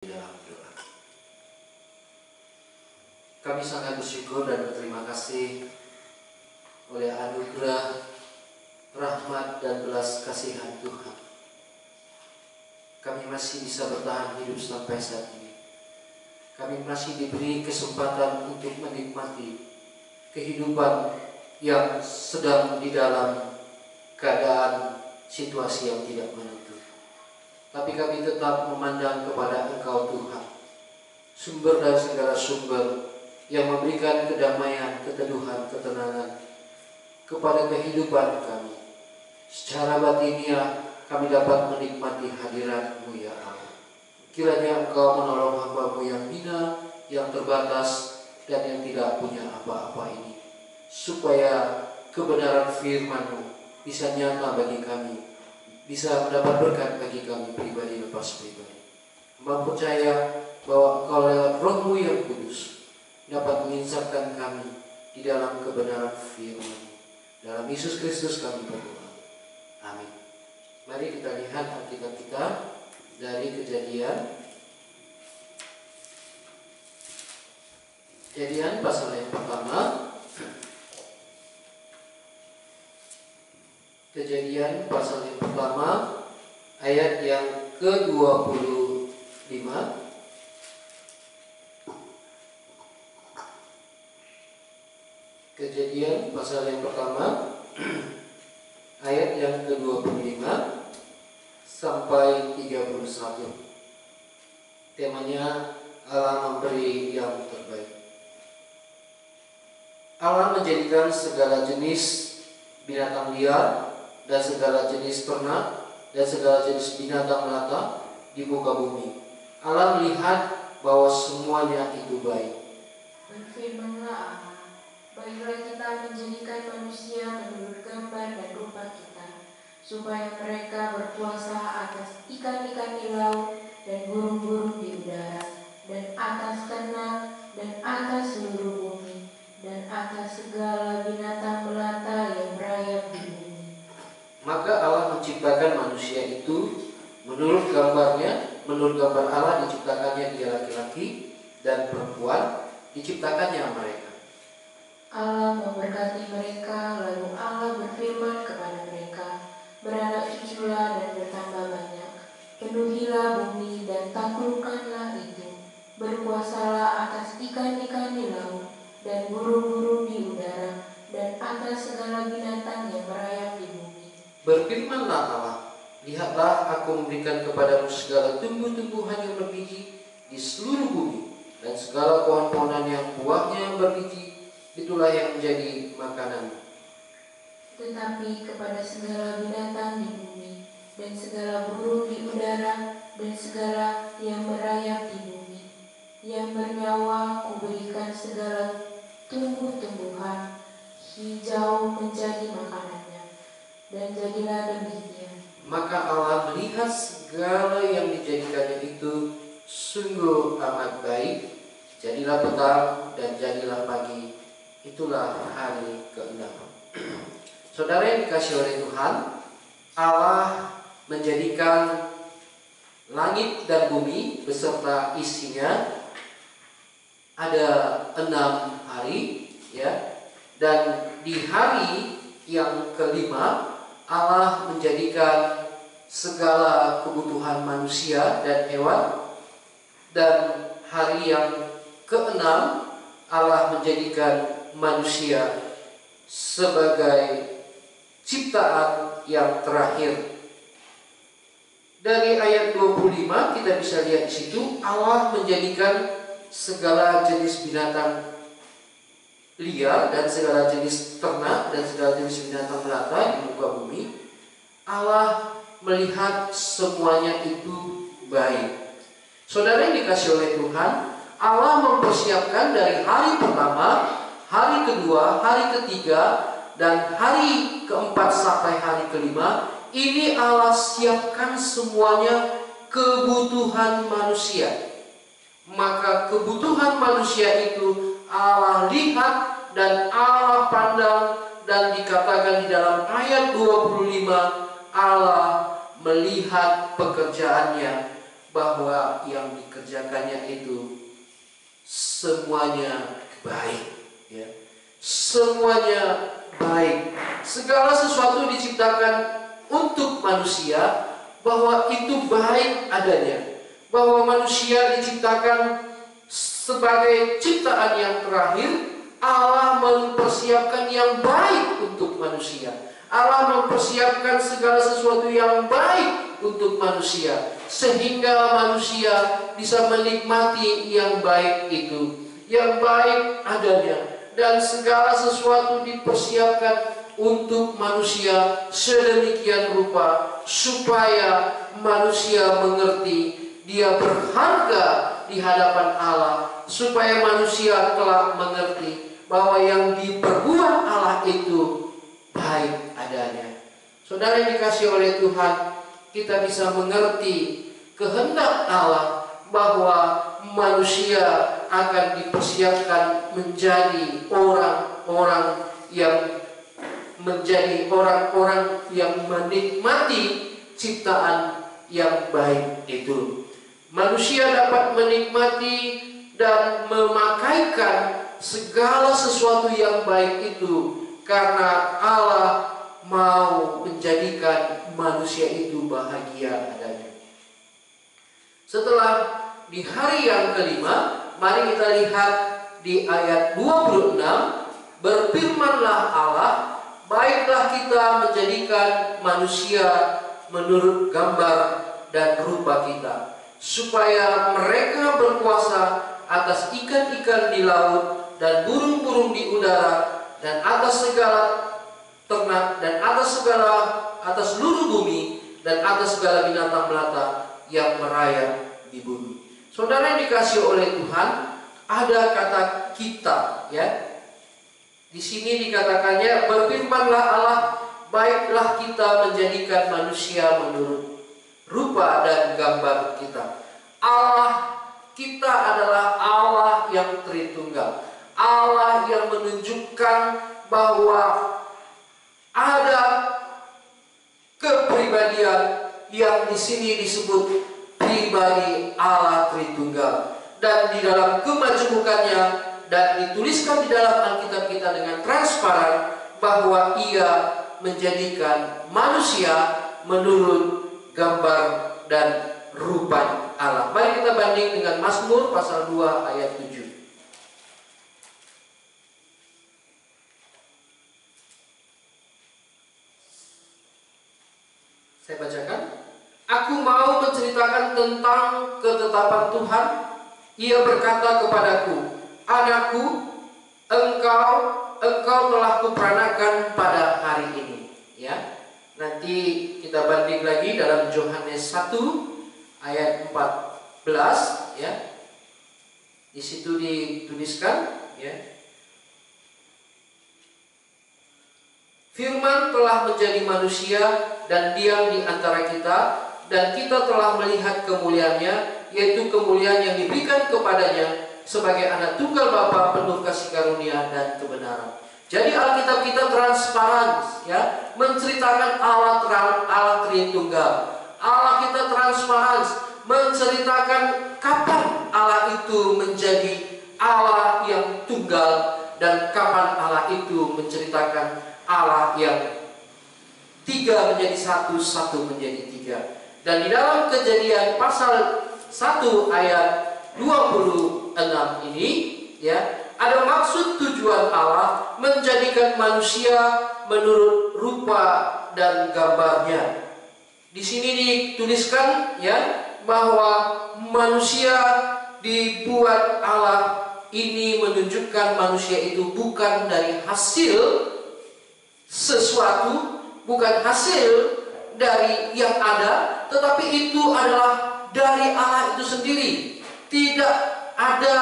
dalam doa. Kami sangat bersyukur dan berterima kasih oleh anugerah, rahmat dan belas kasihan Tuhan. Kami masih bisa bertahan hidup sampai saat ini. Kami masih diberi kesempatan untuk menikmati kehidupan yang sedang di dalam keadaan situasi yang tidak menentu. Tapi kami tetap memandang kepada Engkau Tuhan, sumber dari segala sumber yang memberikan kedamaian, keteduhan, ketenangan kepada kehidupan kami. Secara batiniah kami dapat menikmati hadirat-Mu ya Allah. Kiranya Engkau menolong hamba-Mu yang hina, yang terbatas, dan yang tidak punya apa-apa ini, supaya kebenaran firman-Mu bisa nyata bagi kami, bisa mendapat berkat bagi kami pribadi lepas pribadi. Hamba percaya bahwa Engkau lewat Roh-Mu yang kudus dapat mengingatkan kami di dalam kebenaran firman-Mu. Dalam Yesus Kristus kami berdoa. Amin. Mari kita lihat Alkitab kita dari Kejadian pasal yang pertama. Kejadian pasal yang pertama ayat yang ke-25. Kejadian pasal yang pertama ayat yang ke-25 sampai 31. Temanya Allah memberi yang terbaik. Allah menjadikan segala jenis binatang liar dan segala jenis ternak dan segala jenis binatang melata di muka bumi. Allah melihat bahwa semuanya itu baik. Berfirmanlah Allah, baiklah kita menjadikan manusia menurut gambar dan rupa kita, supaya mereka berkuasa atas ikan-ikan di laut dan burung-burung di udara, dan atas ternak, dan atas seluruh bumi, dan atas segala binatang melata yang merayap di bumi. Maka Allah menciptakan manusia itu menurut gambarnya, menurut gambar Allah diciptakannya dia laki-laki, dan perempuan diciptakannya mereka. Allah memberkati mereka, lalu Allah berfirman kepada mereka, beranak cuculah dan bertambah banyak, penuhilah bumi dan taklukkanlah itu, berkuasalah atas ikan-ikan di laut dan burung-burung di udara, dan atas segala binatang yang merayap di bumi. Berfirmanlah Allah, lihatlah aku memberikan kepadamu segala tumbuh-tumbuhan yang berbiji di seluruh bumi, dan segala pohon-pohonan yang buahnya berbiji, itulah yang menjadi makanan. Tetapi kepada segala binatang di bumi, dan segala burung di udara, dan segala yang merayap di bumi, yang bernyawa kuberikan segala tumbuh-tumbuhan hijau menjadi makanannya. Dan jadilah demikian. Maka Allah melihat segala yang dijadikannya itu sungguh amat baik. Jadilah petang dan jadilah pagi. Itulah hari ke-6. Saudara yang dikasihi oleh Tuhan, Allah menjadikan langit dan bumi beserta isinya ada 6 hari, ya. Dan di hari yang ke-5 Allah menjadikan segala kebutuhan manusia dan hewan, dan hari yang ke-6 Allah menjadikan manusia sebagai ciptaan yang terakhir. Dari ayat 25 kita bisa lihat di situ Allah menjadikan segala jenis binatang liar dan segala jenis ternak dan segala jenis binatang melata di muka bumi. Allah melihat semuanya itu baik. Saudara yang dikasihi oleh Tuhan, Allah mempersiapkan dari hari pertama, hari kedua, hari ketiga, dan hari keempat sampai hari kelima. Ini Allah siapkan semuanya kebutuhan manusia. Maka kebutuhan manusia itu Allah lihat dan Allah pandang, dan dikatakan di dalam ayat 25 Allah melihat pekerjaannya bahwa yang dikerjakannya itu semuanya baik, ya. Semuanya baik. Segala sesuatu diciptakan untuk manusia, bahwa itu baik adanya. Bahwa manusia diciptakan sebagai ciptaan yang terakhir. Allah mempersiapkan yang baik untuk manusia. Allah mempersiapkan segala sesuatu yang baik untuk manusia, sehingga manusia bisa menikmati yang baik itu, yang baik adanya. Dan segala sesuatu dipersiapkan untuk manusia sedemikian rupa supaya manusia mengerti dia berharga di hadapan Allah, supaya manusia telah mengerti bahwa yang diperbuat Allah itu baik adanya. Saudara yang dikasihi oleh Tuhan, kita bisa mengerti kehendak Allah bahwa manusia akan dipersiapkan menjadi orang-orang yang menikmati ciptaan yang baik itu. Manusia dapat menikmati dan memakaikan segala sesuatu yang baik itu karena Allah mau menjadikan manusia itu bahagia adanya. Setelah di hari yang kelima, mari kita lihat di ayat 26, berfirmanlah Allah, baiklah kita menjadikan manusia menurut gambar dan rupa kita, supaya mereka berkuasa atas ikan-ikan di laut dan burung-burung di udara dan atas segala ternak dan atas seluruh bumi dan atas segala binatang melata yang merayap di bumi. Saudara yang dikasihi oleh Tuhan, ada kata kita, ya. Di sini dikatakannya, berfirmanlah Allah, baiklah kita menjadikan manusia menurut rupa dan gambar kita. Allah kita adalah Allah yang Tritunggal. Allah yang menunjukkan bahwa ada kepribadian yang di sini disebut pribadi Allah Tritunggal. Dan di dalam kemajemukannya dan dituliskan di dalam Alkitab kita dengan transparan bahwa Ia menjadikan manusia menurut gambar dan rupa Allah. Mari kita banding dengan Mazmur pasal 2 ayat 7. Saya bacakan. Aku mau menceritakan tentang ketetapan Tuhan. Ia berkata kepadaku, anakku, engkau telah kuperanakan pada hari ini. Ya, nanti kita banding lagi dalam Yohanes 1 ayat 14. Ya, di situ dituliskan. Ya, Firman telah menjadi manusia dan diam di antara kita, dan kita telah melihat kemuliaannya, yaitu kemuliaan yang diberikan kepadanya sebagai anak tunggal Bapa penuh kasih karunia dan kebenaran. Jadi Alkitab kita transparan, ya, menceritakan Allah Tritunggal. Allah kita transparan menceritakan kapan Allah itu menjadi Allah yang tunggal dan kapan Allah itu menceritakan Allah yang tiga menjadi satu, satu menjadi tiga. Dan di dalam Kejadian pasal 1 ayat 26 ini, ya, ada maksud tujuan Allah menjadikan manusia menurut rupa dan gambarnya. Di sini dituliskan, ya, bahwa manusia dibuat Allah ini menunjukkan manusia itu bukan dari hasil sesuatu, bukan hasil dari yang ada, tetapi itu adalah dari Allah itu sendiri. Tidak ada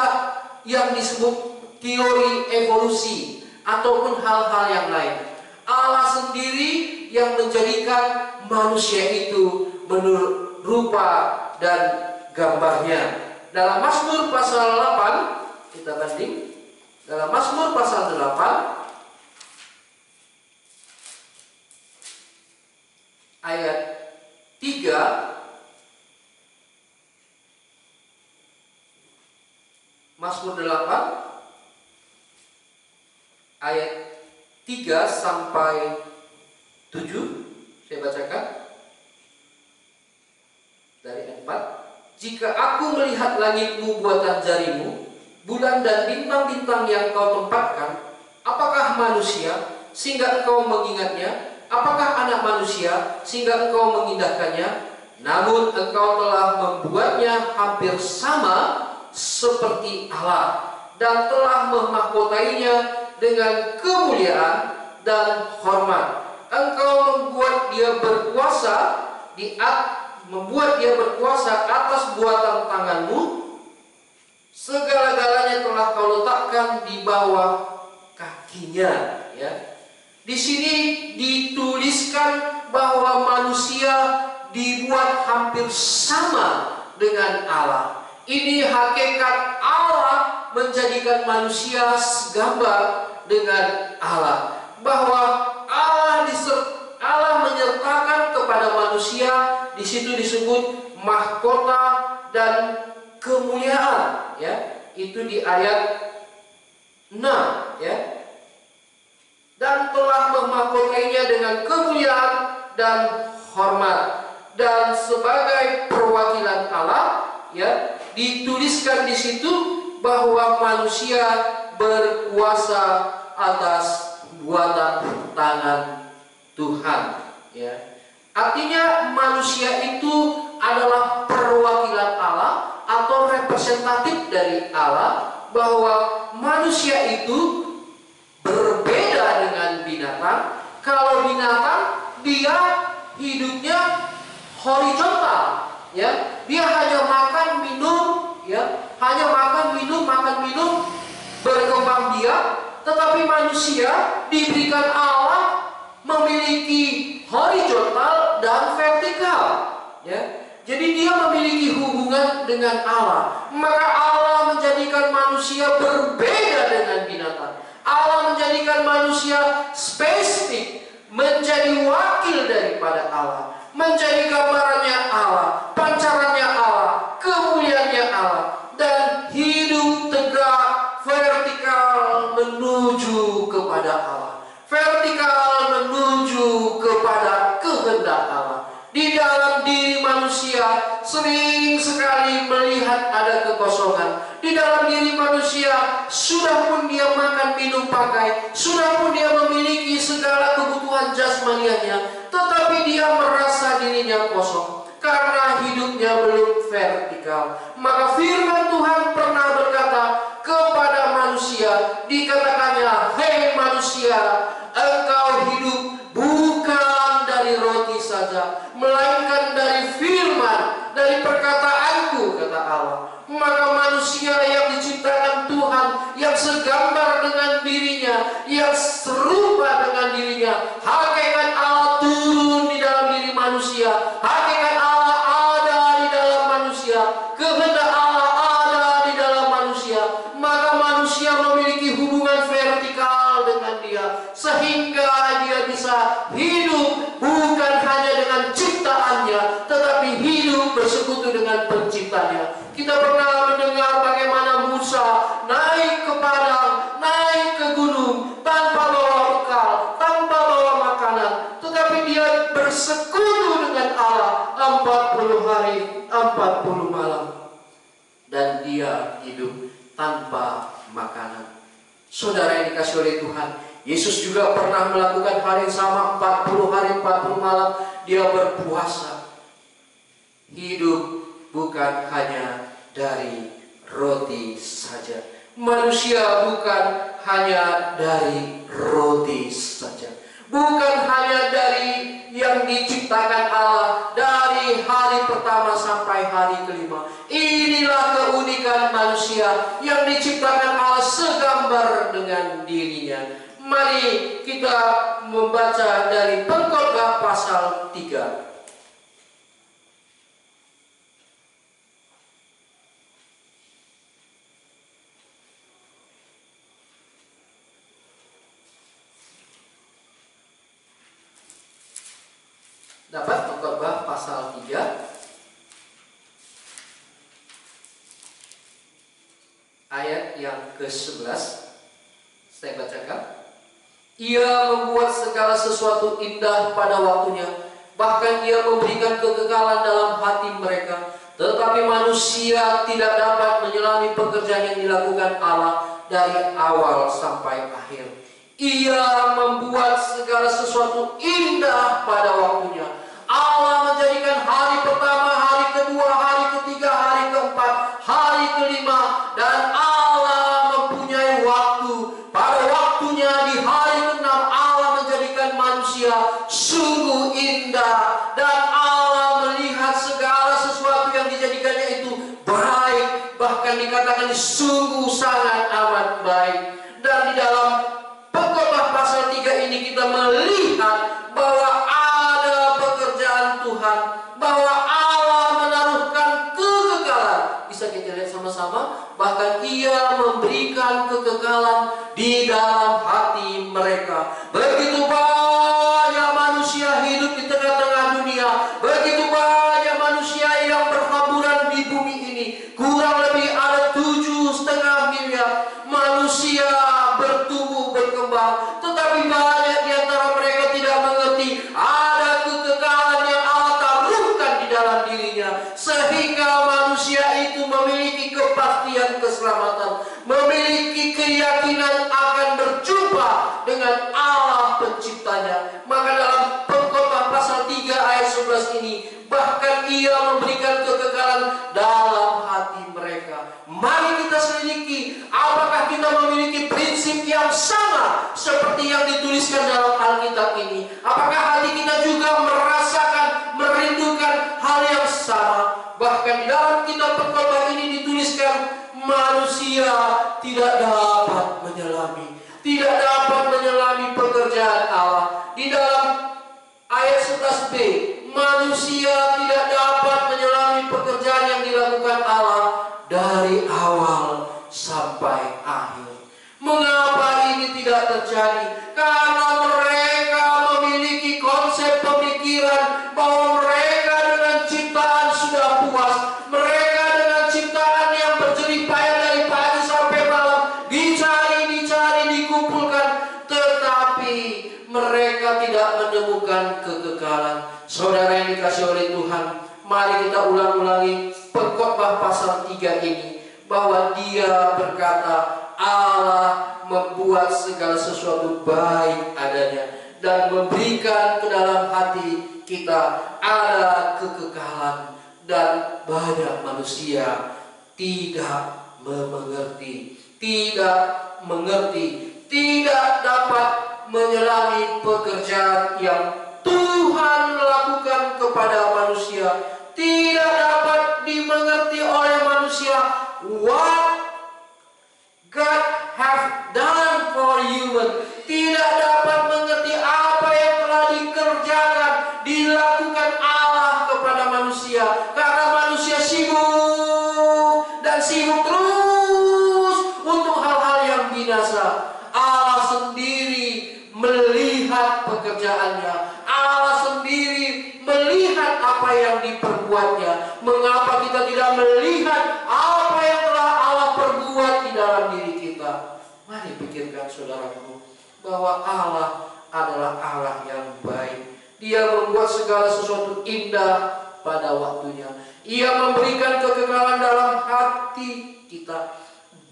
yang disebut teori evolusi ataupun hal-hal yang lain. Allah sendiri yang menjadikan manusia itu menurut rupa dan gambarnya. Dalam Mazmur pasal 8, kita banding. Dalam Mazmur pasal 8 ayat 3, Mazmur 8 ayat 3 sampai 7. Saya bacakan dari 4. Jika aku melihat langitmu buatan jarimu, bulan dan bintang-bintang yang kau tempatkan, apakah manusia sehingga engkau mengingatnya? Apakah anak manusia sehingga engkau mengindahkannya? Namun engkau telah membuatnya hampir sama seperti Allah, dan telah memahkotainya dengan kemuliaan dan hormat. Engkau membuat dia berkuasa atas buatan tanganmu. Segala-galanya telah kau letakkan di bawah kakinya. Ya. Di sini dituliskan bahwa manusia dibuat hampir sama dengan Allah. Ini hakikat Allah menjadikan manusia segambar dengan Allah. Bahwa Allah menyertakan kepada manusia, di situ disebut mahkota dan kemuliaan. Ya, itu di ayat 6. Ya. Dan telah memahkotainya dengan kemuliaan dan hormat. Dan sebagai perwakilan Allah, ya, dituliskan di situ bahwa manusia berkuasa atas buatan tangan Tuhan. Ya. Artinya manusia itu adalah perwakilan Allah atau representatif dari Allah, bahwa manusia itu berbeda dengan binatang. Kalau binatang, dia hidupnya horizontal, ya, dia hanya makan minum, ya, hanya makan minum, berkembang biak. Tetapi manusia diberikan Allah memiliki horizontal dan vertikal, ya. Jadi dia memiliki hubungan dengan Allah. Maka Allah menjadikan manusia berbeda dengan binatang. Allah menjadikan manusia spesifik, menjadi wakil daripada Allah, menjadi gambarannya Allah, pancarannya Allah, kemuliaannya Allah, dan hidup tegak vertikal menuju kepada Allah, vertikal menuju kepada kehendak Allah. Di dalam diri manusia sering sekali melihat ada kekosongan. Di dalam diri manusia, sudah pun dia makan, minum, pakai, sudah pun dia memiliki segala kebutuhan jasmanianya, tetapi dia merasa dirinya kosong karena hidupnya belum vertikal. Maka firman Tuhan pernah berkata kepada manusia, dikatakannya, "Hei manusia, engkau hidup bukan dari roti saja, melainkan dari firman, dari perkataanku," kata Allah. Maka manusia yang diciptakan Tuhan, yang segambar dengan dirinya, yang serupa dengan dirinya, hakikat Allah turun di dalam diri manusia, hakikat Allah ada di dalam manusia, kehendak Allah ada di dalam manusia. Maka manusia memiliki hubungan vertikal dengan dia, sehingga dia bisa hidup bukan hanya dengan ciptaannya, tetapi hidup bersekutu dengan penciptanya. Kita pernah mendengar bagaimana Musa naik ke padang, naik ke gunung, tanpa bawa bekal, tanpa bawa makanan, tetapi dia bersekutu dengan Allah 40 hari, 40 malam. Dan dia hidup tanpa makanan. Saudara yang dikasihi oleh Tuhan, Yesus juga pernah melakukan hal yang sama, 40 hari, 40 malam. Dia berpuasa. Hidup bukan hanya dari roti saja. Manusia bukan hanya dari roti saja. Bukan hanya dari yang diciptakan Allah dari hari pertama sampai hari kelima. Inilah keunikan manusia yang diciptakan Allah segambar dengan dirinya. Mari kita membaca dari Pengkhotbah pasal 3. Dapat Pengkhotbah pasal 3 ayat yang ke-11. Saya bacakan. Ia membuat segala sesuatu indah pada waktunya, bahkan ia memberikan kekekalan dalam hati mereka. Tetapi manusia tidak dapat menyelami pekerjaan yang dilakukan Allah dari awal sampai akhir. Ia membuat segala sesuatu indah pada waktunya. Allah menjadikan hari pertama, hari kedua, hari ketiga, hari keempat, hari kelima, dan Allah mempunyai waktu. Pada waktunya di hari keenam Allah menjadikan manusia sungguh indah, dan Allah melihat segala sesuatu yang dijadikannya itu baik, bahkan dikatakan sungguh sangat amat baik. Dan di dalam Pengkhotbah pasal 3 ini kita melihat bahwa ada pekerjaan Tuhan, bahwa Allah menaruhkan kekekalan. Bisa kita lihat sama-sama, bahkan ia memberikan kekekalan di dalam hati mereka. Begitu banyak manusia hidup di tengah-tengah dunia, begitu banyak manusia yang berhamburan di bumi ini. Kurang lebih ada 7,5 miliar manusia bertumbuh berkembang, tetapi banyak di antara mereka tidak mengerti ada kekekalan yang Allah taruhkan di dalam dirinya, sehingga manusia itu memiliki kepastian keselamatan, memiliki keyakinan akan berjumpa dengan Allah penciptanya. Maka dalam Pengkhotbah pasal 3 ayat 11 ini, bahkan ia memberikan kekekalan dalam hati mereka. Mari kita selidiki, apakah kita memiliki prinsip yang sama seperti yang dituliskan dalam Alkitab ini? Apakah hati kita juga merasakan, merindukan hal yang sama? Bahkan di dalam kitab Pengkhotbah ini dituliskan manusia tidak dapat menyelami pekerjaan Allah. Di dalam ayat 11b, manusia tidak dapat menyelami pekerjaan yang dilakukan Allah dari awal sampai akhir. Mengapa ini tidak terjadi? Karena mereka memiliki konsep pemikiran bahwa mereka dengan ciptaan sudah puas. Mereka dengan ciptaan yang berjerih payah dari pagi sampai malam, dicari, dikumpulkan, tetapi mereka tidak menemukan kekekalan. Saudara yang dikasihi oleh Tuhan, mari kita ulang-ulangi Pengkhotbah pasal 3 ini, bahwa dia berkata Allah membuat segala sesuatu baik adanya dan memberikan ke dalam hati kita ada kekekalan, dan banyak manusia tidak mengerti, tidak dapat menyelami pekerjaan yang Tuhan lakukan kepada manusia, tidak dapat dimengerti oleh manusia what God have done for human, tidak dapat mengerti apa yang telah dikerjakan, dilakukan Allah kepada manusia, karena manusia sibuk dan sibuk terus untuk hal-hal yang binasa. Allah sendiri melihat pekerjaannya, Allah sendiri melihat apa yang diperbuatnya. Mengapa kita tidak melihat apa yang telah Allah perbuat di dalam diri kita? Mari pikirkan saudaraku, bahwa Allah adalah Allah yang baik. Dia membuat segala sesuatu indah pada waktunya. Ia memberikan kekekalan dalam hati kita.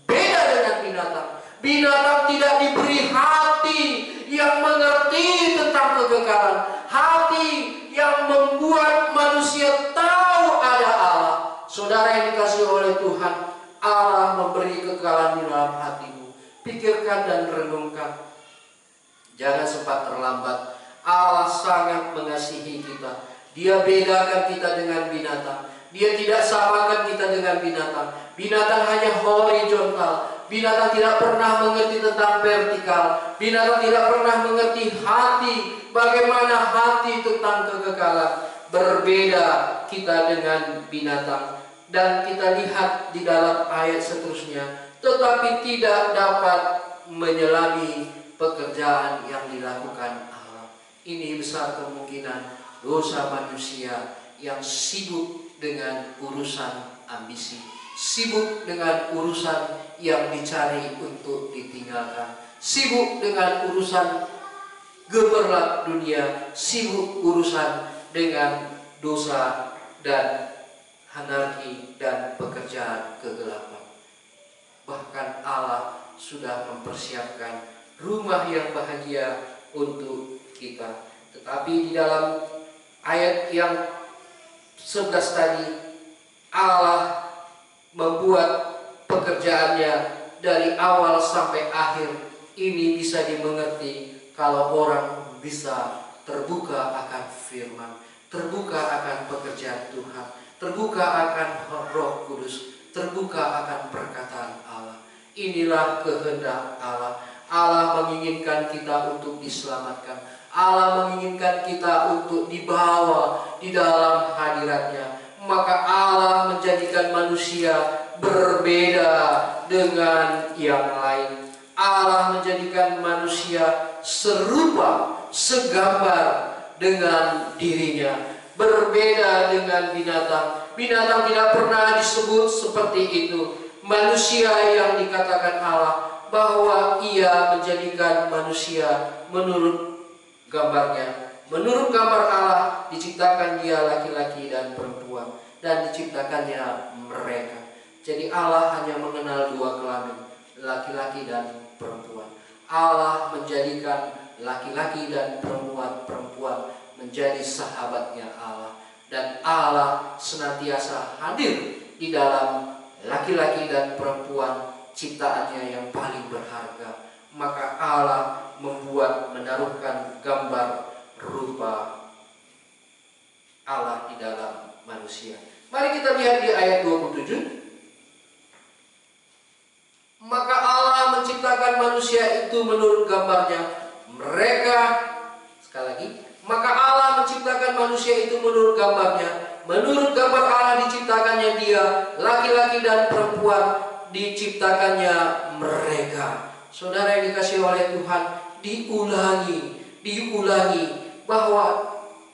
Beda dengan binatang. Binatang tidak diberi hati yang mengerti tentang kekekalan, hati yang membuat manusia tahu ada Allah. Saudara yang dikasihi oleh Tuhan, Allah memberi kekekalan di dalam hatimu. Pikirkan dan renungkan. Jangan sempat terlambat. Allah sangat mengasihi kita. Dia bedakan kita dengan binatang. Dia tidak samakan kita dengan binatang. Binatang hanya horizontal. Binatang tidak pernah mengerti tentang vertikal. Binatang tidak pernah mengerti hati. Bagaimana hati tentang kekekalan. Berbeda kita dengan binatang. Dan kita lihat di dalam ayat seterusnya. Tetapi tidak dapat menyelami pekerjaan yang dilakukan Allah. Ini besar kemungkinan dosa manusia yang sibuk dengan urusan ambisi, sibuk dengan urusan yang dicari untuk ditinggalkan, sibuk dengan urusan gemerlap dunia, sibuk urusan dengan dosa dan anarki dan pekerjaan kegelapan. Bahkan Allah sudah mempersiapkan rumah yang bahagia untuk kita. Tetapi di dalam ayat yang 11 tadi, Allah membuat pekerjaannya dari awal sampai akhir ini bisa dimengerti kalau orang bisa terbuka akan firman, terbuka akan pekerjaan Tuhan, terbuka akan Roh Kudus, terbuka akan perkataan Allah. Inilah kehendak Allah. Allah menginginkan kita untuk diselamatkan. Allah menginginkan kita untuk dibawa di dalam hadiratnya. Maka Allah menjadikan manusia berbeda dengan yang lain. Allah menjadikan manusia serupa, segambar dengan dirinya. Berbeda dengan binatang. Binatang tidak pernah disebut seperti itu. Manusia yang dikatakan Allah bahwa ia menjadikan manusia menurut gambarnya. Menurut gambar Allah diciptakan dia laki-laki dan perempuan, dan diciptakannya mereka. Jadi Allah hanya mengenal dua kelamin, laki-laki dan perempuan. Allah menjadikan laki-laki dan perempuan menjadi sahabatnya Allah. Dan Allah senantiasa hadir di dalam laki-laki dan perempuan ciptaannya yang paling berharga. Maka Allah menaruhkan gambar rupa Allah di dalam manusia. Mari kita lihat di ayat 27. Maka Allah menciptakan manusia itu menurut gambarnya. Mereka, sekali lagi, maka Allah menciptakan manusia itu menurut gambarnya. Menurut gambar Allah diciptakannya dia, laki-laki dan perempuan diciptakannya mereka. Saudara yang dikasihi oleh Tuhan, diulangi bahwa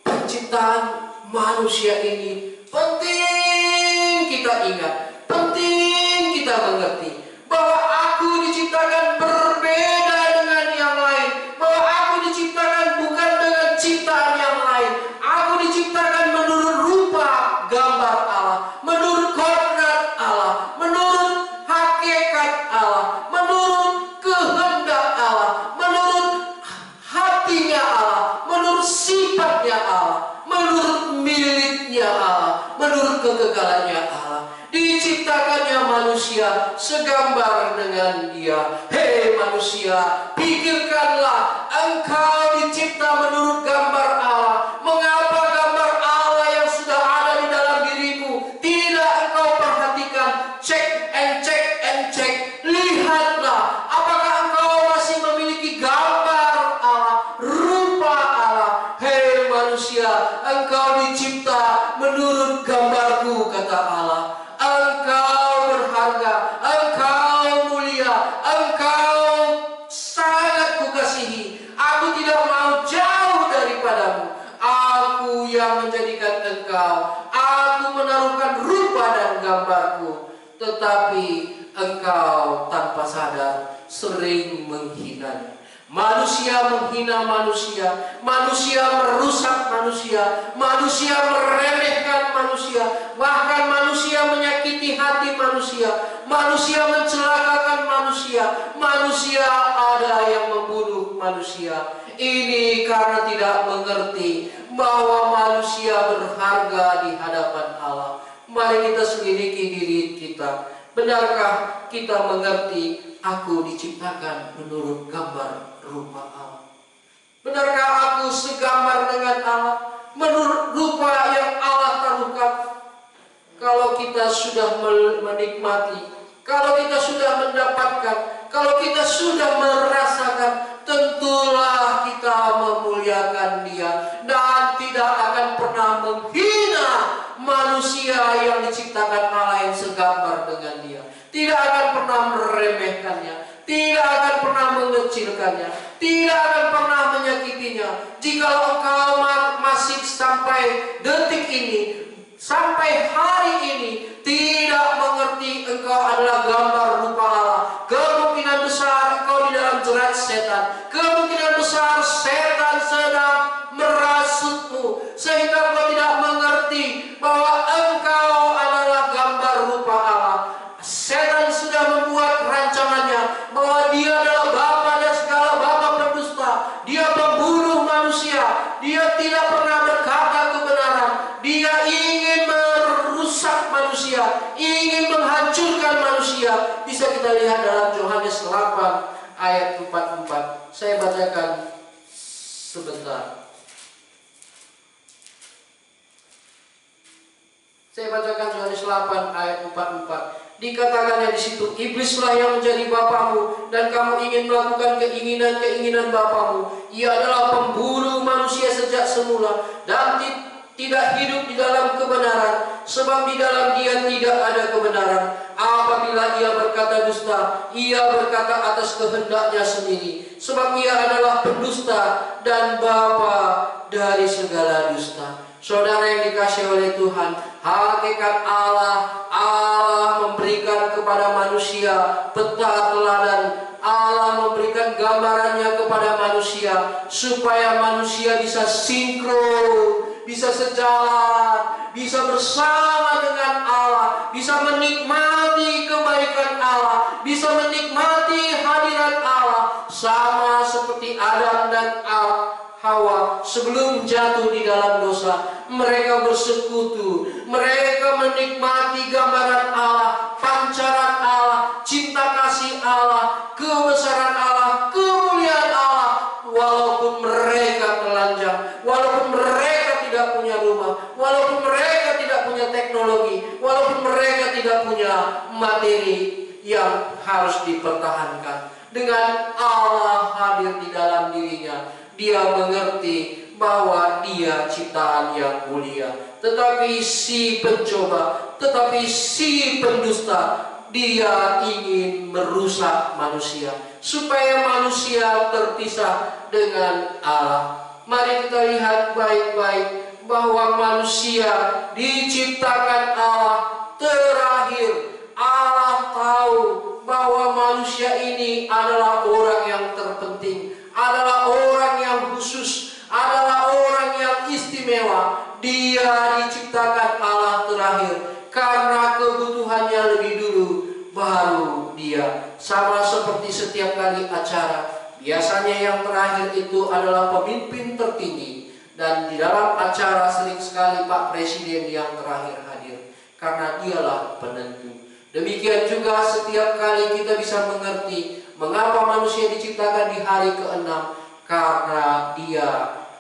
penciptaan manusia ini penting kita ingat, penting kita mengerti bahwa aku diciptakan berbeda dengan yang lain, bahwa aku diciptakan bukan dengan ciptaan yang lain. Aku diciptakan menurut rupa gambar Allah, menurut kodrat Allah, menurut hakikat Allah, menurut kehendak Allah, menurut hatinya Allah, menurut sifatnya Allah, menurut miliknya Allah, menurut kekekalannya Allah. Diciptakannya manusia segambar dengan dia. Hei manusia, pikirkanlah, engkau dicipta menurut gambar Allah. Mengapa gambar Allah yang sudah ada di dalam dirimu tidak engkau perhatikan? Cek and check. Lihatlah, apakah engkau masih memiliki gambar Allah, rupa Allah? Hei manusia, engkau dicipta menurut gambarku, kata Allah. Engkau berharga, engkau mulia, engkau sangat kukasihi. Aku tidak mau jauh daripadamu. Aku yang menjadikan engkau. Aku menaruhkan rupa dan gambarku. Tetapi engkau tanpa sadar sering menghinanya. Manusia menghina manusia, manusia merusak manusia, manusia meremehkan manusia, bahkan manusia menyakiti hati manusia, manusia mencelakakan manusia, manusia ada yang membunuh manusia. Ini karena tidak mengerti bahwa manusia berharga di hadapan Allah. Mari kita selidiki diri kita. Benarkah kita mengerti aku diciptakan menurut gambar rupa Allah? Benarkah aku segambar dengan Allah menurut rupa yang Allah taruhkan? Kalau kita sudah menikmati, kalau kita sudah mendapatkan, kalau kita sudah merasakan, tentulah kita memuliakan Dia dan tidak akan pernah menghina manusia yang diciptakan Allah yang segambar dengan Dia. Tidak akan pernah meremehkannya, tidak akan pernah mengecilkannya, tidak akan pernah menyakitinya. Jika engkau masih sampai detik ini sampai hari ini tidak mengerti engkau adalah gambar rupa Allah, kemungkinan besar engkau di dalam jerat setan. Kemungkinan besar setan sedang merasukmu sehingga engkau tidak mengerti bahwa engkau adalah gambar rupa Allah. Setan sudah membuat rancangannya bahwa dia adalah bapa dan segala bapa pendusta. Dia pembunuh manusia. Dia tidak pernah berkata kebenaran. Dia ingin merusak manusia, ingin menghancurkan manusia. Bisa kita lihat dalam Yohanes 8 ayat 44. Saya bacakan sebentar. Saya bacakan Yohanes 8 ayat 44. Dikatakannya di situ, iblislah yang menjadi bapamu dan kamu ingin melakukan keinginan-keinginan bapamu. Ia adalah pembunuh manusia sejak semula dan tidak hidup di dalam kebenaran, sebab di dalam dia tidak ada kebenaran. Apabila ia berkata dusta, ia berkata atas kehendaknya sendiri, sebab ia adalah pendusta dan bapa dari segala dusta. Saudara yang dikasihi oleh Tuhan, hakikat Allah memberikan kepada manusia peta teladan. Allah memberikan gambarannya kepada manusia supaya manusia bisa sinkron, bisa sejalan, bisa bersama dengan Allah, bisa menikmati kebaikan Allah, bisa menikmati hadirat Allah, sama seperti Adam dan Hawa sebelum jatuh di dalam dosa. Mereka bersekutu, mereka menikmati gambaran Allah, pancaran Allah, cinta kasih Allah, kebesaran Allah, kemuliaan Allah. Walaupun mereka telanjang, walaupun mereka tidak punya rumah, walaupun mereka tidak punya teknologi, walaupun mereka tidak punya materi yang harus dipertahankan, dengan Allah hadir di dalam dirinya, dia mengerti bahwa dia ciptaan yang mulia. Tetapi si pencoba, tetapi si pendusta, dia ingin merusak manusia supaya manusia terpisah dengan Allah. Mari kita lihat baik-baik bahwa manusia diciptakan Allah terakhir. Allah tahu bahwa manusia ini adalah orang yang terpenting, adalah orang yang khusus, adalah orang yang istimewa. Dia diciptakan Allah terakhir karena kebutuhannya lebih dulu, baru dia. Sama seperti setiap kali acara, biasanya yang terakhir itu adalah pemimpin tertinggi, dan di dalam acara sering sekali Pak Presiden yang terakhir hadir karena dialah penentu. Demikian juga setiap kali kita bisa mengerti mengapa manusia diciptakan di hari ke-6, karena dia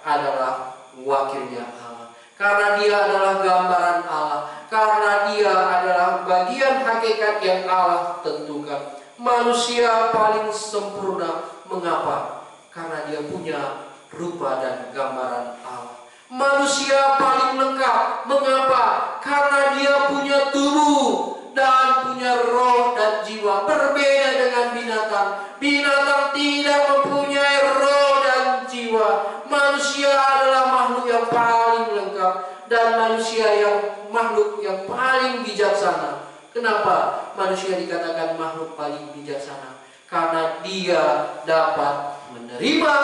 adalah wakilnya Allah, karena dia adalah gambaran Allah, karena dia adalah bagian hakikat yang Allah tentukan. Manusia paling sempurna. Mengapa? Karena dia punya rupa dan gambaran Allah. Manusia paling lengkap. Mengapa? Karena dia punya tubuh dan punya roh dan jiwa. Berbeda dengan binatang. Binatang tidak mempunyai roh dan jiwa. Manusia adalah makhluk yang paling lengkap, dan manusia yang makhluk yang paling bijaksana. Kenapa manusia dikatakan makhluk paling bijaksana? Karena dia dapat menerima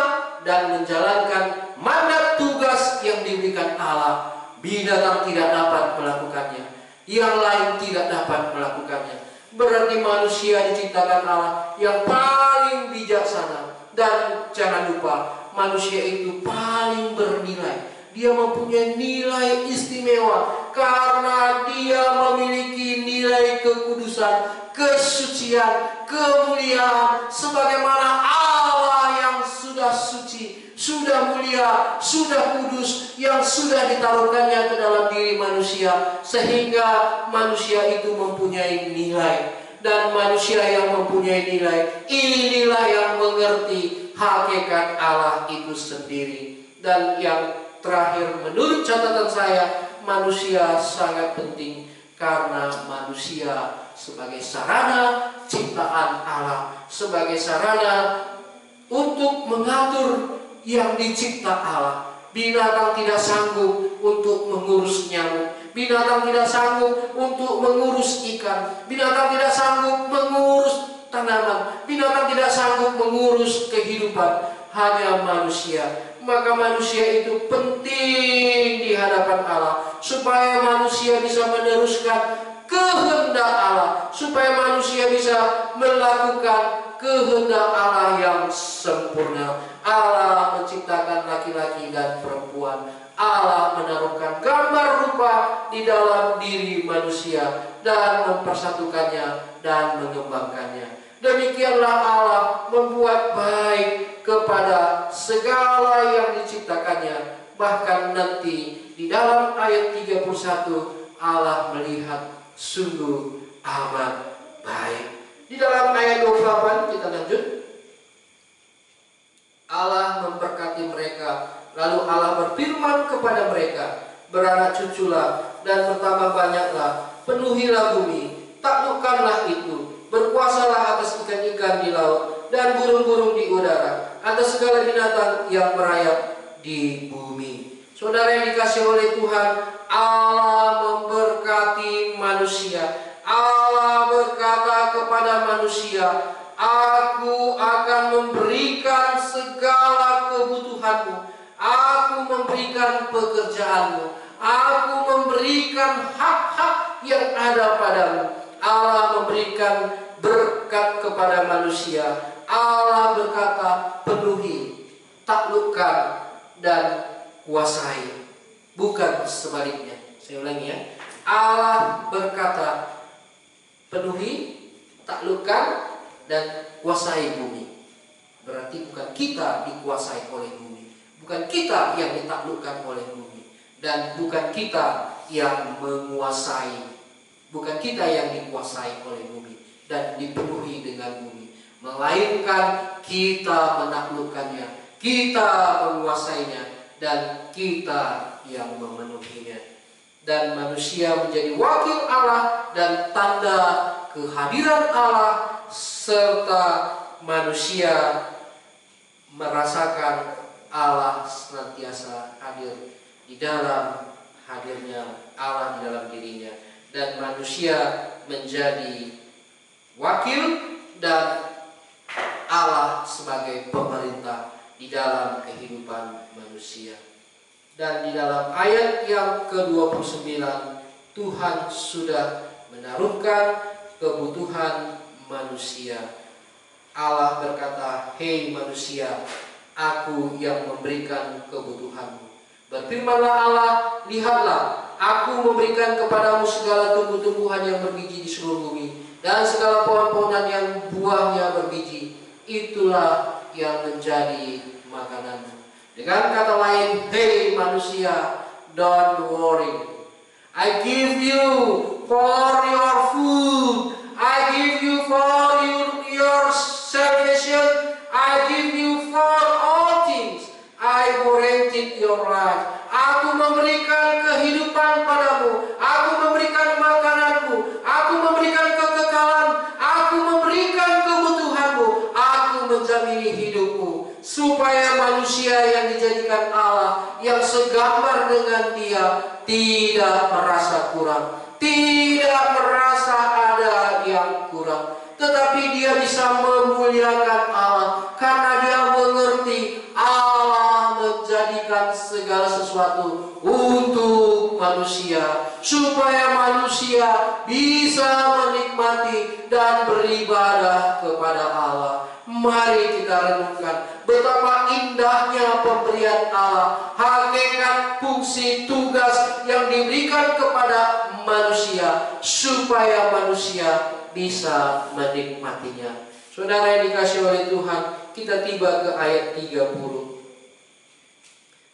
dan menjalankan mandat tugas yang diberikan Allah. Binatang tidak dapat melakukannya, yang lain tidak dapat melakukannya. Berarti manusia diciptakan Allah yang paling bijaksana. Dan jangan lupa, manusia itu paling bernilai. Dia mempunyai nilai istimewa karena dia memiliki nilai kekudusan, kesucian, kemuliaan, sebagaimana Allah yang sudah suci, sudah mulia, sudah kudus, yang sudah ditaruhkannya ke dalam diri manusia, sehingga manusia itu mempunyai nilai. Dan manusia yang mempunyai nilai, inilah yang mengerti hakikat Allah itu sendiri. Dan yang terakhir, menurut catatan saya, manusia sangat penting karena manusia sebagai sarana ciptaan Allah, sebagai sarana untuk mengatur yang dicipta Allah. Binatang tidak sanggup untuk mengurus nyamuk, Binatang tidak sanggup untuk mengurus ikan. Binatang tidak sanggup mengurus tanaman. Binatang tidak sanggup mengurus kehidupan. Hanya manusia. Maka manusia itu penting di hadapan Allah, supaya manusia bisa meneruskan kehendak Allah, supaya manusia bisa melakukan kehendak Allah yang sempurna. Allah menciptakan laki-laki dan perempuan. Allah menaruhkan gambar rupa di dalam diri manusia dan mempersatukannya dan mengembangkannya. Demikianlah Allah membuat baik kepada segala yang diciptakannya. Bahkan nanti di dalam ayat 31 Allah melihat sungguh amat baik. Di dalam ayat 28 kita lanjut. Allah memberkati mereka. Lalu Allah berfirman kepada mereka, beranak cuculah dan bertambah banyaklah, penuhilah bumi, taklukkanlah itu, berkuasalah atas ikan-ikan di laut dan burung-burung di udara, atas segala binatang yang merayap di bumi. Saudara yang dikasihi oleh Tuhan, Allah memberkati manusia. Allah berkata kepada manusia, Aku akan memberikan segala kebutuhanmu. Aku memberikan pekerjaanmu. Aku memberikan hak-hak yang ada padamu. Allah memberikan berkat kepada manusia. Allah berkata, penuhi, taklukkan, dan kuasai. Bukan sebaliknya. Saya ulangi ya. Allah berkata, penuhi, taklukkan, dan kuasai bumi. Berarti bukan kita dikuasai oleh bumi. Bukan kita yang ditaklukkan oleh bumi. Dan bukan kita yang menguasai. Bukan kita yang dikuasai oleh bumi dan dipenuhi dengan bumi. Melainkan kita menaklukkannya, kita menguasainya, dan kita yang memenuhinya. Dan manusia menjadi wakil Allah dan tanda kehadiran Allah, serta manusia merasakan Allah senantiasa hadir di dalam hadirnya Allah di dalam dirinya, dan manusia menjadi wakil dan Allah sebagai pemerintah di dalam kehidupan manusia. Dan di dalam ayat yang ke-29 Tuhan sudah menaruhkan kebutuhan manusia. Allah berkata, hei manusia, Aku yang memberikan kebutuhanmu. Berfirmanlah Allah, lihatlah, aku memberikan kepadamu segala tumbuh-tumbuhan yang berbiji di seluruh bumi, dan segala pohon-pohonan yang buahnya berbiji. Itulah yang menjadi makananmu. Dengan kata lain, hey manusia, don't worry. I give you for your food. I give you for your salvation. I give you for all things. I guaranteed your life. Aku memberikan kehidupan padamu. Aku memberikan makananmu. Aku memberikan kekekalan. Aku memberikan kebutuhanmu. Aku menjamini hidupmu. Supaya manusia yang dijadikan Allah, yang segambar dengan Dia, tidak merasa kurang, tidak merasa ada yang kurang, tetapi dia bisa memuliakan Allah karena dia mengerti Allah menjadikan segala sesuatu untuk manusia, supaya manusia bisa menikmati dan beribadah kepada Allah. Mari kita renungkan betapa indahnya pemberian Allah, hakikat fungsi tugas yang diberikan kepada manusia, supaya manusia bisa menikmatinya. Saudara yang dikasihi oleh Tuhan, kita tiba ke ayat 30.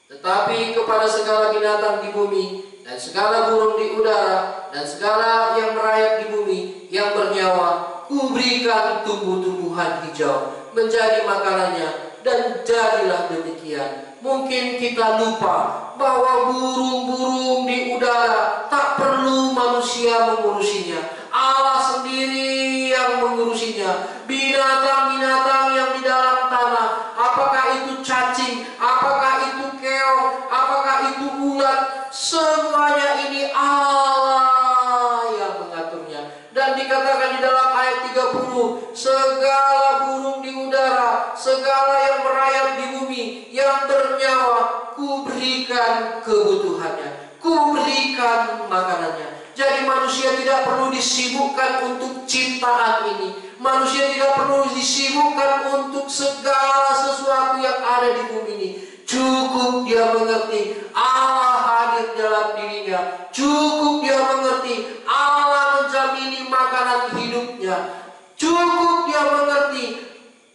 Tetapi kepada segala binatang di bumi, dan segala burung di udara, dan segala yang merayap di bumi yang bernyawa, kuberikan tumbuh-tumbuhan hijau menjadi makanannya, dan jadilah demikian. Mungkin kita lupa bahwa burung-burung di udara tak perlu manusia mengurusinya. Allah sendiri yang mengurusinya. Binatang-binatang yang di dalam tanah, apakah itu cacing, apakah itu keong, apakah itu ulat, semuanya ini Allah laut, segala burung di udara, segala yang merayap di bumi, yang bernyawa, kuberikan kebutuhannya, kuberikan makanannya. Jadi manusia tidak perlu disibukkan untuk ciptaan ini. Manusia tidak perlu disibukkan untuk segala sesuatu yang ada di bumi ini. Cukup dia mengerti Allah hadir dalam dirinya. Cukup dia mengerti Allah menjamini makanan hidupnya. Cukup dia mengerti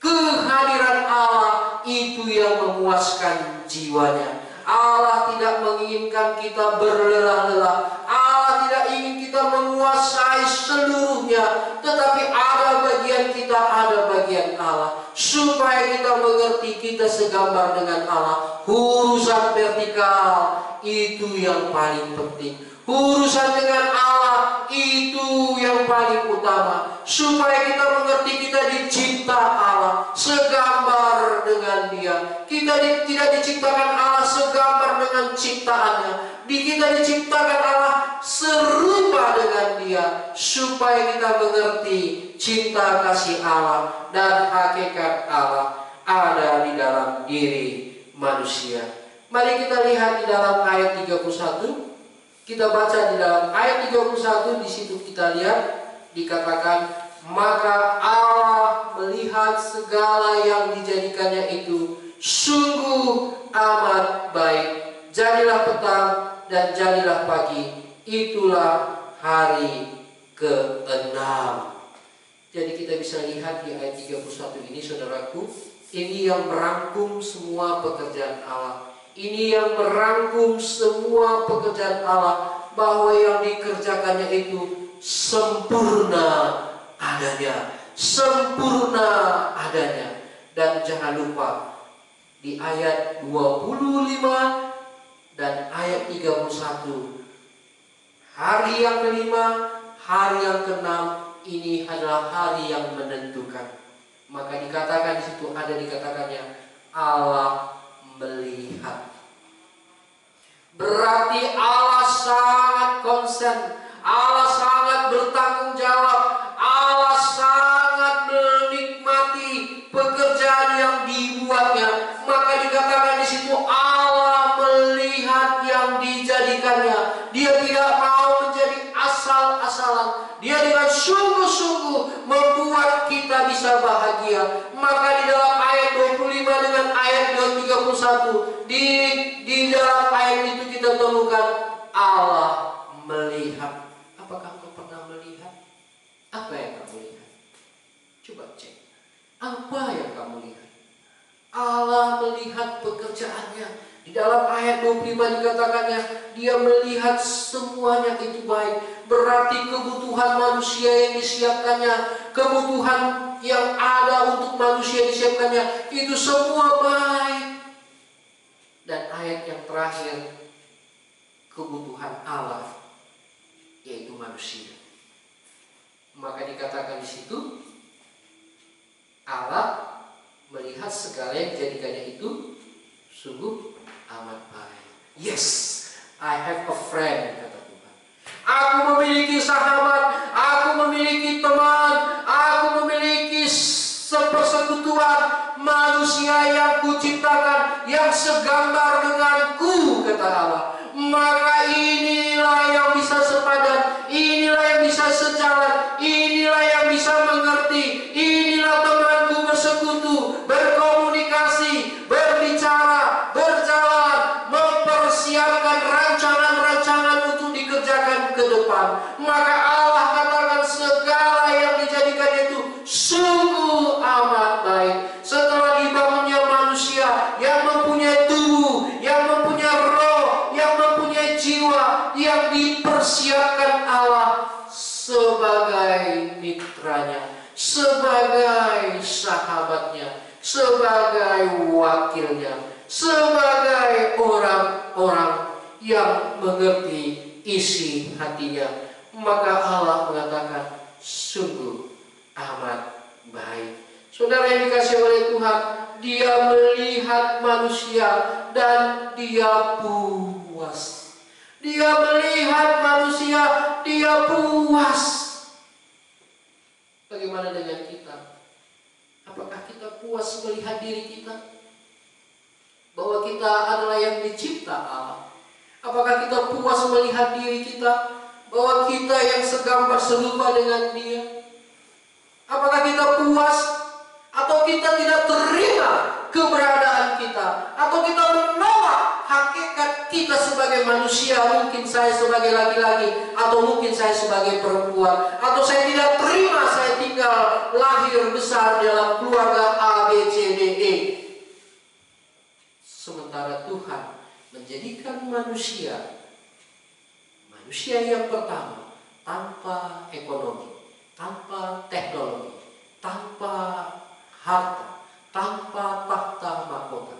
kehadiran Allah itu yang memuaskan jiwanya. Allah tidak menginginkan kita berlelah-lelah. Allah tidak ingin kita menguasai seluruhnya. Tetapi ada bagian kita, ada bagian Allah. Supaya kita mengerti kita segambar dengan Allah. Urusan vertikal itu yang paling penting. Urusan dengan Allah itu yang paling utama. Supaya kita mengerti kita dicipta Allah segambar dengan Dia. Kita tidak diciptakan Allah segambar dengan ciptaannya. Kita diciptakan Allah serupa dengan Dia. Supaya kita mengerti cinta kasih Allah dan hakikat Allah ada di dalam diri manusia. Mari kita lihat di dalam ayat 31. Kita baca di dalam ayat 31, di situ kita lihat dikatakan, maka Allah melihat segala yang dijadikannya itu sungguh amat baik. Jadilah petang dan jadilah pagi, itulah hari ke-6. Jadi kita bisa lihat di ayat 31 ini, saudaraku, ini yang merangkum semua pekerjaan Allah. Ini yang merangkum semua pekerjaan Allah, bahwa yang dikerjakannya itu sempurna adanya, sempurna adanya. Dan jangan lupa di ayat 25 dan ayat 31, hari yang kelima, hari yang keenam ini adalah hari yang menentukan. Maka dikatakan di situ, ada dikatakannya Allah melihat. Berarti Allah sangat konsen, Allah sangat bertanggung jawab, Allah sangat menikmati pekerjaan yang dibuatnya. Maka dikatakan di situ Allah melihat yang dijadikannya. Dia tidak mau menjadi asal-asalan. Dia dengan sungguh-sungguh membuat kita bisa bahagia. Maka di dalam ayat 25 dengan ayat 31, di dalam ayat itu kita temukan Allah melihat. Apakah kau pernah melihat? Apa yang kamu lihat? Coba cek. Apa yang kamu lihat? Allah melihat pekerjaannya. Di dalam ayat 25 dikatakannya, Dia melihat semuanya itu baik. Berarti kebutuhan manusia yang disiapkannya, kebutuhan yang ada untuk manusia disiapkannya, itu semua baik. Dan ayat yang terakhir, kebutuhan Allah, yaitu manusia. Maka dikatakan di situ, Allah melihat segala yang dijadikannya itu sungguh amat baik. Yes, I have a friend, kata Tuhan. Aku memiliki sahabat, aku memiliki teman, aku memiliki sepersekutuan manusia yang kuciptakan, yang segambar denganku, kata Allah. Maka inilah yang bisa sepadan, inilah yang bisa sejalan, inilah yang bisa mengerti, inilah temanku bersekutu, berkomunikasi, berbicara, berjalan, mempersiapkan rancangan-rancangan untuk dikerjakan ke depan. Maka Allah katakan segala yang dijadikan itu sungguh amat baik. Setelah dibangunnya manusia yang mempunyai tubuh, yang mempunyai roh, yang mempunyai jiwa, yang dipersiapkan Allah sebagai mitranya, sebagai sahabatnya, sebagai wakilnya, sebagai orang-orang yang mengerti isi hatinya. Maka Allah mengatakan sungguh amat baik. Saudara yang dikasihi oleh Tuhan, Dia melihat manusia dan Dia puas. Dia melihat manusia, Dia puas. Bagaimana dengan kita? kita? Apakah kita puas melihat diri kita? Bahwa kita adalah yang dicipta Allah? Apakah kita puas melihat diri kita? Bahwa kita yang segambar serupa dengan Dia? Apakah kita puas? Atau kita tidak terima keberadaan kita? Atau kita menolak hakikat kita sebagai manusia? Mungkin saya sebagai laki-laki, atau mungkin saya sebagai perempuan, atau saya tidak terima saya tinggal lahir besar dalam keluarga A, B, C, D, E. Sementara Tuhan menjadikan manusia yang pertama tanpa ekonomi, tanpa teknologi, tanpa harta, tanpa tahta mahkota.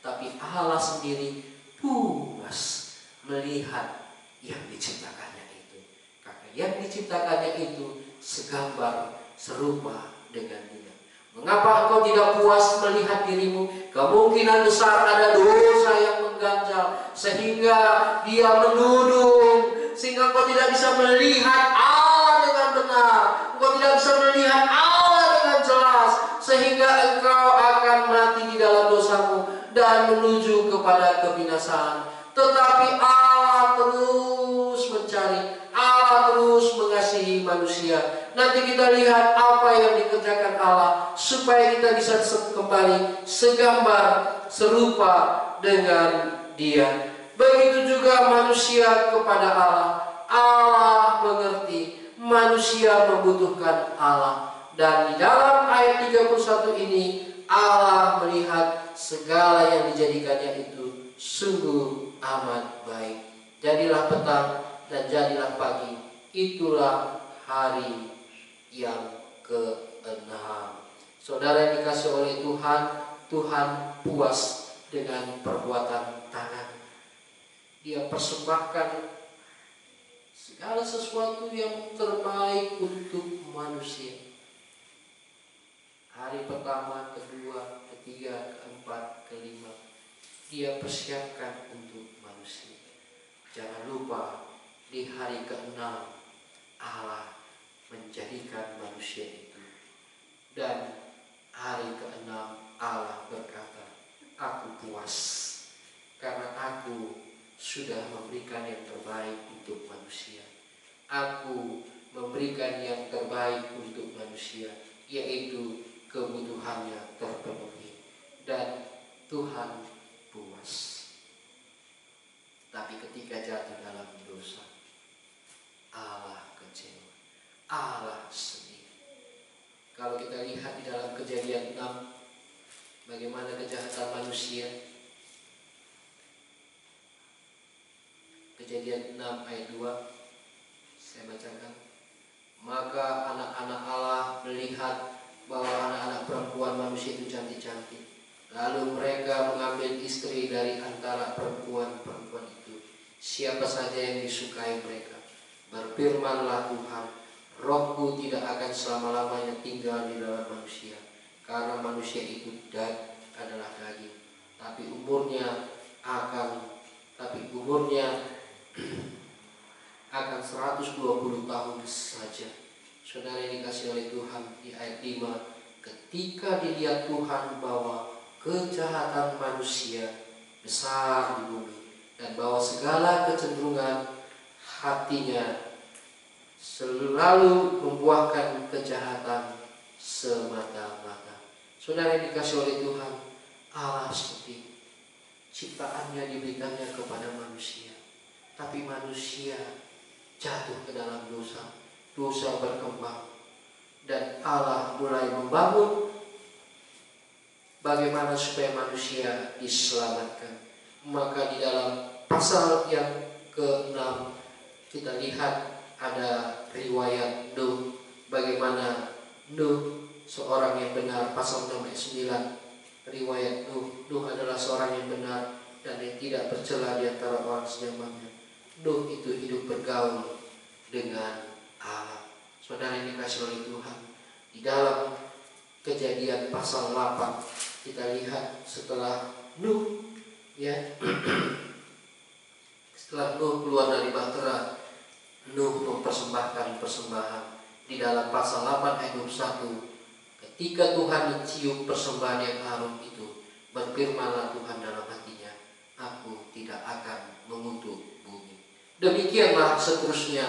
Tapi Allah sendiri puas melihat yang diciptakannya itu. Karena yang diciptakannya itu segambar serupa dengan Dia. Mengapa engkau tidak puas melihat dirimu? Kemungkinan besar ada dosa yang mengganjal sehingga dia menudung, sehingga engkau tidak bisa melihat Allah dengan benar. Engkau tidak bisa melihat Allah dengan jelas, sehingga engkau akan mati di dalam dosamu dan menuju kepada kebinasaan. Tetapi Allah terus mencari, Allah terus mengasihi manusia. Nanti kita lihat apa yang dikerjakan Allah supaya kita bisa kembali segambar serupa dengan Dia. Begitu juga manusia kepada Allah. Allah mengerti manusia membutuhkan Allah. Dan di dalam ayat 31 ini Allah melihat segala yang dijadikannya itu sungguh amat baik. Jadilah petang dan jadilah pagi, itulah hari yang ke-6. Saudara yang dikasih oleh Tuhan, Tuhan puas dengan perbuatan tangan. Dia persembahkan segala sesuatu yang terbaik untuk manusia. Hari pertama, kedua, ketiga, keempat, kelima, Dia persiapkan untuk manusia. Jangan lupa di hari ke-6 Allah menjadikan manusia itu. Dan hari ke-6 Allah berkata, aku puas karena aku sudah memberikan yang terbaik untuk manusia. Aku memberikan yang terbaik untuk manusia, yaitu kebutuhannya terpenuhi. Dan Tuhan puas. Tapi ketika jatuh dalam dosa, Allah kecewa, Allah sedih. Kalau kita lihat di dalam Kejadian 6, bagaimana kejahatan manusia. Kejadian 6 ayat 2, saya bacakan. Maka anak-anak Allah melihat bahwa anak-anak perempuan manusia itu cantik-cantik. Lalu mereka mengambil istri dari antara perempuan-perempuan itu, siapa saja yang disukai mereka. Berfirmanlah Tuhan, Rohku tidak akan selama-lamanya tinggal di dalam manusia, karena manusia itu adalah daging. Tapi umurnya akan 120 tahun saja. Saudara yang dikasih oleh Tuhan, di ayat 5, ketika dilihat Tuhan bahwa kejahatan manusia besar di bumi, dan bahwa segala kecenderungan hatinya selalu membuahkan kejahatan semata-mata. Saudara yang dikasih oleh Tuhan, Allah sedih. Ciptaannya diberikannya kepada manusia, tapi manusia jatuh ke dalam dosa. Dosa berkembang, dan Allah mulai membangun bagaimana supaya manusia diselamatkan. Maka di dalam pasal yang ke-6 kita lihat ada riwayat Nuh, bagaimana Nuh seorang yang benar. Pasal 6 ayat 9, riwayat Nuh adalah seorang yang benar dan yang tidak bercela di antara orang sejamannya. Nuh itu hidup bergaul dengan Allah. Saudara yang dikasih oleh Tuhan, di dalam Kejadian pasal 8 kita lihat setelah Nuh setelah Nuh keluar dari bahtera, Nuh mempersembahkan persembahan. Di dalam pasal 8 ayat 21, Ketika Tuhan mencium persembahan yang harum itu, berfirmanlah Tuhan dalam hatinya, aku tidak akan mengutuk bumi. Demikianlah seterusnya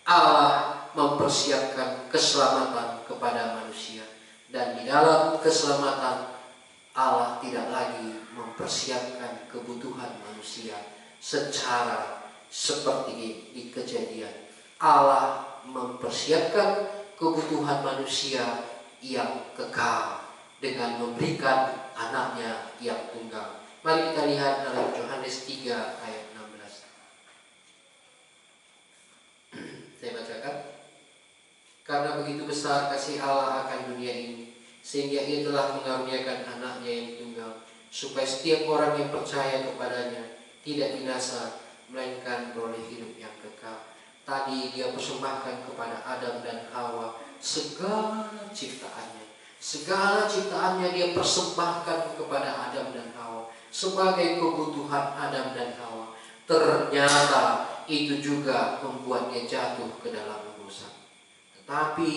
Allah mempersiapkan keselamatan kepada manusia. Dan di dalam keselamatan Allah tidak lagi mempersiapkan kebutuhan manusia secara seperti di Kejadian. Allah mempersiapkan kebutuhan manusia yang kekal dengan memberikan anaknya yang tunggal. Mari kita lihat dalam Yohanes 3 ayat 16. Saya bacakan. Karena begitu besar kasih Allah akan dunia ini, sehingga Ia telah mengaruniakan anaknya yang tunggal, supaya setiap orang yang percaya kepadanya tidak binasa, melainkan beroleh hidup yang kekal. Tadi Dia persembahkan kepada Adam dan Hawa segala ciptaannya. Segala ciptaannya Dia persembahkan kepada Adam dan Hawa sebagai kebutuhan Adam dan Hawa. Ternyata itu juga membuatnya jatuh ke dalam dosa. Tetapi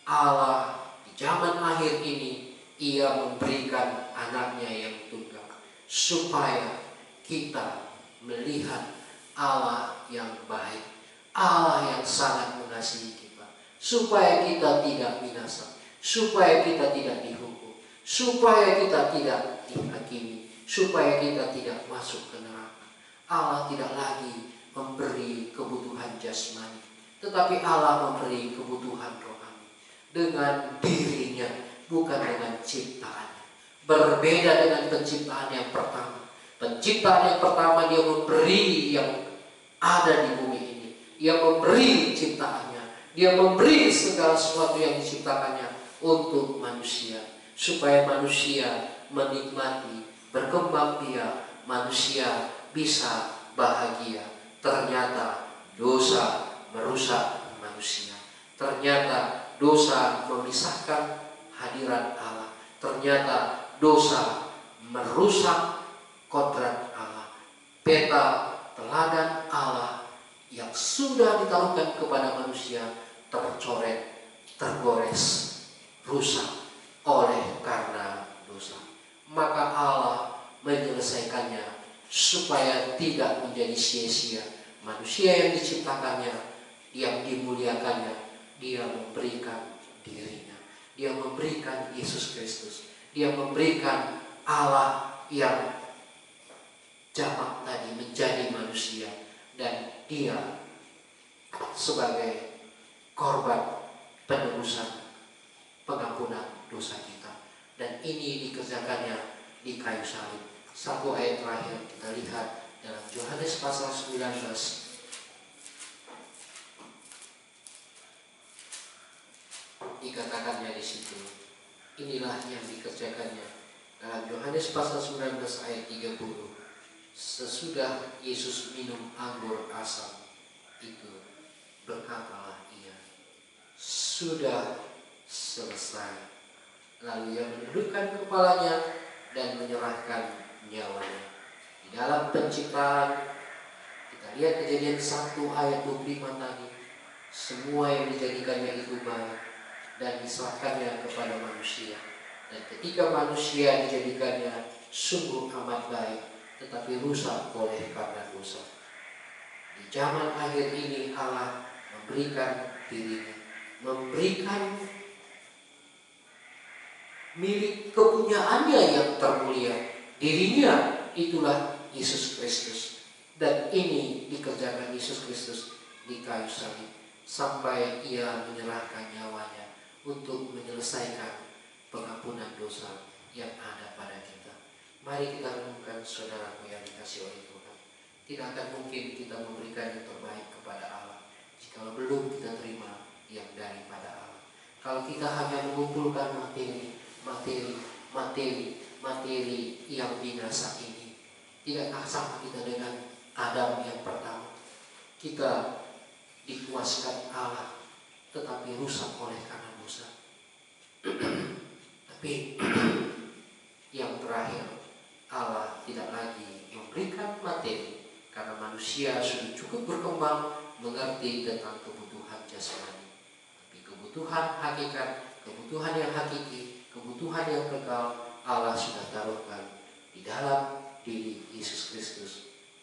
Allah di zaman akhir ini Ia memberikan anaknya yang tunggal supaya kita melihat Allah yang baik, Allah yang sangat mengasihi kita, supaya kita tidak binasa, supaya kita tidak dihukum, supaya kita tidak dihakimi, supaya kita tidak masuk ke neraka. Allah tidak lagi memberi kebutuhan jasmani, tetapi Allah memberi kebutuhan rohani dengan dirinya, bukan dengan ciptaannya. Berbeda dengan penciptaan yang pertama. Penciptaan yang pertama Dia memberi yang ada di bumi ini. Dia memberi ciptaannya. Dia memberi segala sesuatu yang diciptakannya untuk manusia, supaya manusia menikmati, berkembang biak, manusia bisa bahagia. Ternyata dosa merusak manusia. Ternyata dosa memisahkan hadirat Allah. Ternyata dosa merusak kodrat Allah, peta teladan Allah yang sudah ditaruhkan kepada manusia tercoret, tergores, rusak oleh karena dosa. Maka Allah menyelesaikannya supaya tidak menjadi sia-sia. Manusia yang diciptakannya, yang dimuliakannya, Dia memberikan dirinya. Dia memberikan Yesus Kristus. Dia memberikan Allah yang jamak tadi menjadi manusia, dan Dia sebagai korban penebusan, pengampunan dosa kita. Dan ini dikerjakannya di kayu salib. Satu ayat terakhir kita lihat dalam Yohanes pasal 19. Dikatakannya di situ, inilah yang dikerjakannya dalam Yohanes pasal 19 ayat 30. Sesudah Yesus minum anggur asam itu, berkatalah Ia, sudah selesai. Lalu Ia menundukkan kepalanya dan menyerahkan nyawanya. Di dalam penciptaan, kita lihat Kejadian 1 ayat 25 tadi, semua yang dijadikannya itu baik dan diserahkannya kepada manusia. Dan ketika manusia dijadikannya sungguh amat baik, tetapi rusak oleh karena dosa. Di zaman akhir ini Allah memberikan dirinya, memberikan milik kepunyaannya yang termulia. Dirinya itulah Yesus Kristus. Dan ini dikerjakan Yesus Kristus di kayu salib, sampai Ia menyerahkan nyawanya untuk menyelesaikan pengampunan dosa yang ada pada kita. Mari kita renungkan, saudaraku yang dikasihi oleh Tuhan. Tidak akan mungkin kita memberikan yang terbaik kepada Allah jika belum kita terima yang daripada Allah. Kalau kita hanya mengumpulkan materi yang binasa ini, tidakkah sama kita dengan Adam yang pertama? Kita dikuaskan Allah, tetapi rusak oleh karena dosa. Tapi yang terakhir, Allah tidak lagi memberikan materi karena manusia sudah cukup berkembang mengerti tentang kebutuhan jasmani. Tapi kebutuhan hakikat kebutuhan yang hakiki, kebutuhan yang kekal Allah sudah taruhkan di dalam diri Yesus Kristus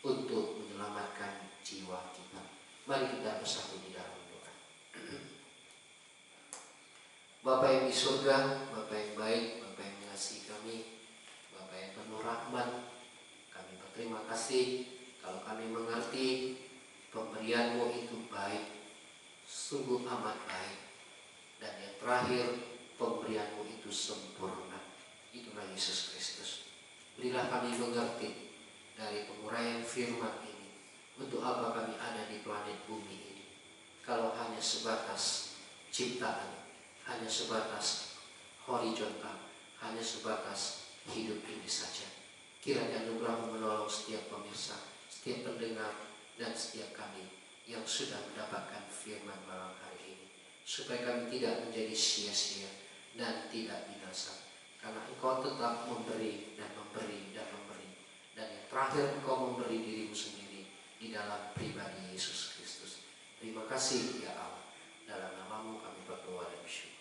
untuk menyelamatkan jiwa kita. Mari kita bersatu di dalam doa. Bapa yang di surga, Bapa yang baik, Bapa yang mengasihi kami, Bapa yang penuh rahmat, kami berterima kasih kalau kami mengerti pemberian-Mu itu baik, sungguh amat baik. Dan yang terakhir, pemberian-Mu itu sempurna. Itulah Yesus Kristus. Berilah kami mengerti dari penguraian firman ini, untuk apa kami ada di planet bumi ini. Kalau hanya sebatas ciptaan, hanya sebatas horizontal, hanya sebatas hidup ini saja. Kiranya anugerah-Mu menolong setiap pemirsa, setiap pendengar, dan setiap kami yang sudah mendapatkan firman malam hari ini, supaya kami tidak menjadi sia-sia dan tidak binasa, karena Engkau tetap memberi dan memberi dan memberi, dan yang terakhir Engkau memberi diri-Mu sendiri di dalam pribadi Yesus Kristus. Terima kasih ya Allah, dalam nama-Mu kami berdoa dan bersyukur.